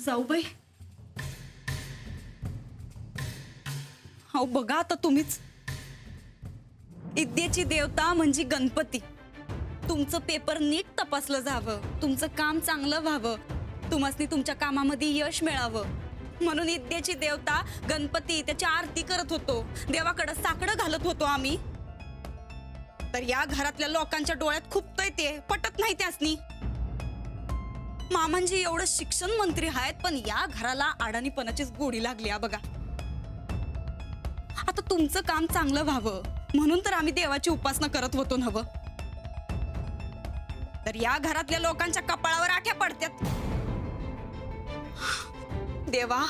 जाऊबाई, हो बघा आता तुम्हीच. विद्येची देवता म्हणजे गणपती. तुमचं पेपर नीट तपासलं जावं, तुमचं काम चांगलं व्हावं, तुम्हासनी तुमच्या कामामध्ये यश मिळावं म्हणून विद्येची देवता गणपती त्याची आरती करत होतो, देवाकडे साकडं घालत होतो आम्ही. तर या घरातल्या लोकांच्या डोळ्यात खुपतंय ते, पटत नाही त्यासनी. मामांजी एवढं शिक्षण मंत्री आहेत, पण या घराला अडाणीपणाचीच गोडी लागली आहे बघा. आता तुमचं काम चांगलं व्हावं म्हणून तर आम्ही देवाची उपासना करत होतो नव्ह. तर या घरातल्या लोकांच्या कपाळावर आठ्या पडत्यात. देवा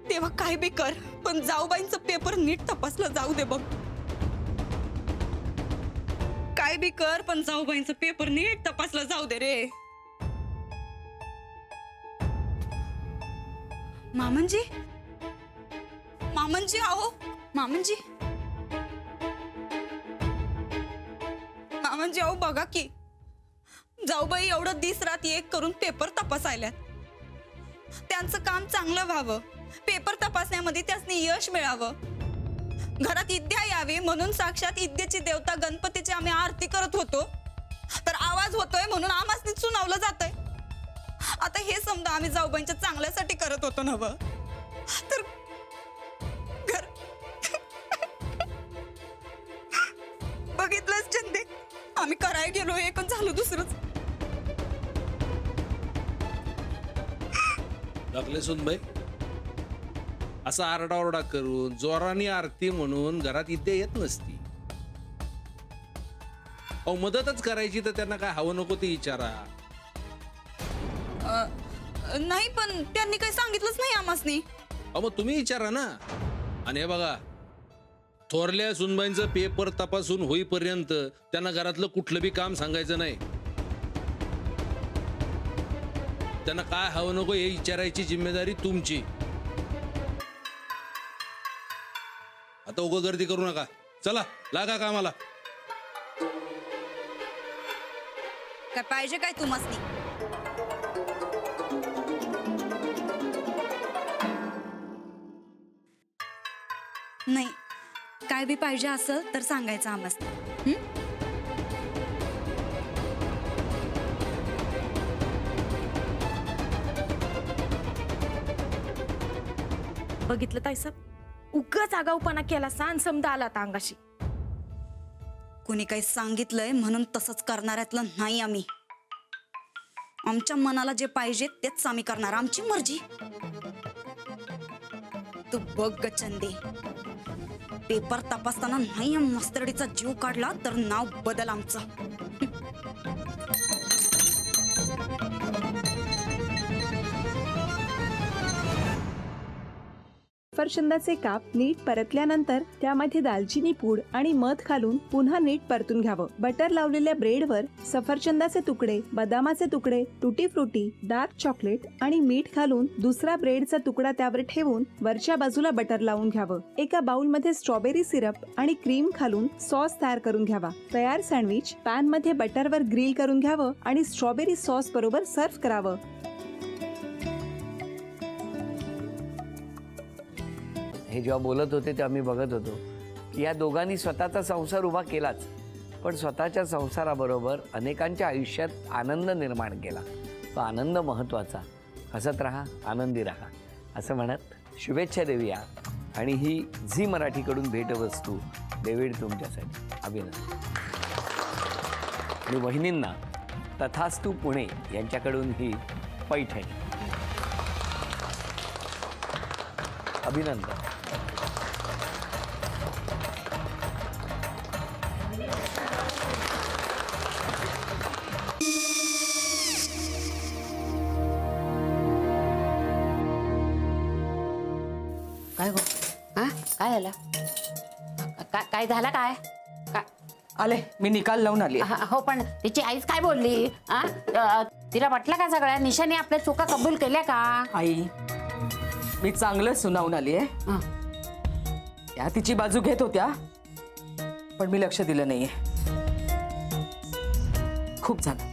देवा काय बी कर, पण जाऊबाईंचं पेपर नीट तपासलं जाऊ दे बघ. काय बी कर, पण जाऊबाईंचं पेपर नीट तपासलं जाऊ दे रे. मामनजी, मामनजी, आओ मामनजी, मामनजी आओ बघा की, जाऊबाई एवढं दिस रात एक करून पेपर तपासायल्यात. त्यांचं काम चांगलं व्हावं, पेपर तपासण्यामध्ये त्यासनी यश मिळावं, घरात विद्या यावी म्हणून साक्षात विद्येची देवता गणपतीची आम्ही आरती करत होतो. तर आवाज होतोय म्हणून आम्हासनी सुनावलं जातंय. आता हे समजा आम्ही जाऊबाईंच्या चांगल्यासाठी करत होतो नव, तर घर बघितलंच चंदे, आम्ही कराय गेलो एकच झालं दुसरंच. लागले सुनबाई, असा आरडाओरडा करून जोरानी आरती म्हणून घरात विद्या येत नसती. अहो मदतच करायची तर त्यांना काय हवं नको ते विचारा. नाही, पण त्यांनी काही सांगितलंच नाही आम्हासनी. अहो मग तुम्ही विचारा ना. आणि हे बघा, थोरल्या सुनबाईंचं पेपर तपासून होईपर्यंत त्यांना घरातलं कुठलं बी काम सांगायचं नाही. त्यांना काय हवं नको हे विचारायची जिम्मेदारी तुमची. आता उगा गर्दी करू नका, चला लागा कामाला. काय पाहिजे काय तुम्हासनी? नाही, काय बी पाहिजे असं तर सांगायचं आम्हासनी. बघितलं ताईसाहेब, उगाच आगाऊपणा केला, सांग समजा आला आता अंगाशी. कोणी काही सांगितलंय म्हणून तसंच करणाऱ्यातलं नाही आम्ही. आमच्या मनाला जे पाहिजे तेच आम्ही करणार, आमची मर्जी. तू बघ ग चंदे, पेपर तपासताना नाही मस्तडीचा जीव काढला तर नाव बदल आमचं. सफरचंदाचे काप नीट परतल्यानंतर त्यामध्ये दालचिनी पूड आणि मध घालून पुन्हा नीट परतून घ्यावं. बटर लावलेल्या ब्रेडवर सफरचंदाचे तुकडे, बदामाचे तुकडे, टुटी फ्रुटी, डार्क चॉकलेट आणि मीठ घालून दुसरा ब्रेडचा तुकडा त्यावर ठेवून वरच्या बाजूला बटर लावून घ्यावं. एका बाउलमध्ये स्ट्रॉबेरी सिरप आणि क्रीम घालून सॉस तयार करून घ्यावा. तयार सँडविच पॅन मध्ये बटरवर ग्रिल करून घ्यावं आणि स्ट्रॉबेरी सॉस बरोबर सर्व्ह करावं. हे जेव्हा बोलत होते तेव्हा मी बघत होतो की या दोघांनी स्वतःचा संसार उभा केलाच, पण स्वतःच्या संसाराबरोबर अनेकांच्या आयुष्यात आनंद निर्माण केला. तो आनंद महत्त्वाचा. हसत राहा, आनंदी राहा असं म्हणत शुभेच्छा देऊया. आणि ही झी मराठीकडून भेटवस्तू डेव्हिड तुमच्यासाठी. अभिनंदन. आणि वहिनींना तथास्तू पुणे यांच्याकडून ही पैठणी. अभिनंदन. काय हो? हा काय झालं? काय झालं? काय आले, मी निकाल लावून आली. हो, पण तिची आईच काय बोलली? तिला वाटलं का सगळ्या निशाने आपल्या चुका कबूल केल्या का? आई, मी चांगलं सुनावून आली आहे. त्या तिची बाजू घेत होत्या, पण मी लक्ष दिलं नाहीये. खूप झालं,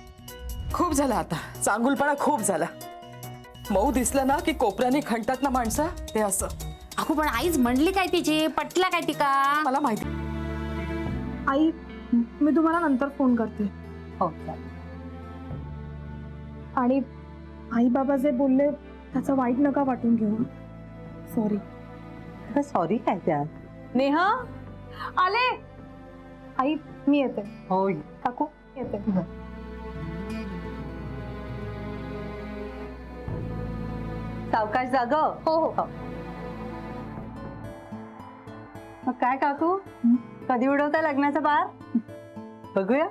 खूप झालं. आता चांगुलपणा खूप झाला. मऊ दिसलं ना की कोपऱ्याने खणतात ना माणसं, ते असं. अगो पण आईच म्हणली काय तिची, पटला काय ती का? मला माहिती. आई मी तुम्हाला नंतर फोन करते. हो आणि आई बाबा जे बोलले त्याचं वाईट नका वाटून घेऊ. सॉरी. सॉरी काय त्या? नेहा आले. आई मी येते. होय. काकू येते. सावकाश जाग. हो हो. मग काय काकू, कधी उडवता लग्नाचा बार? बघूया.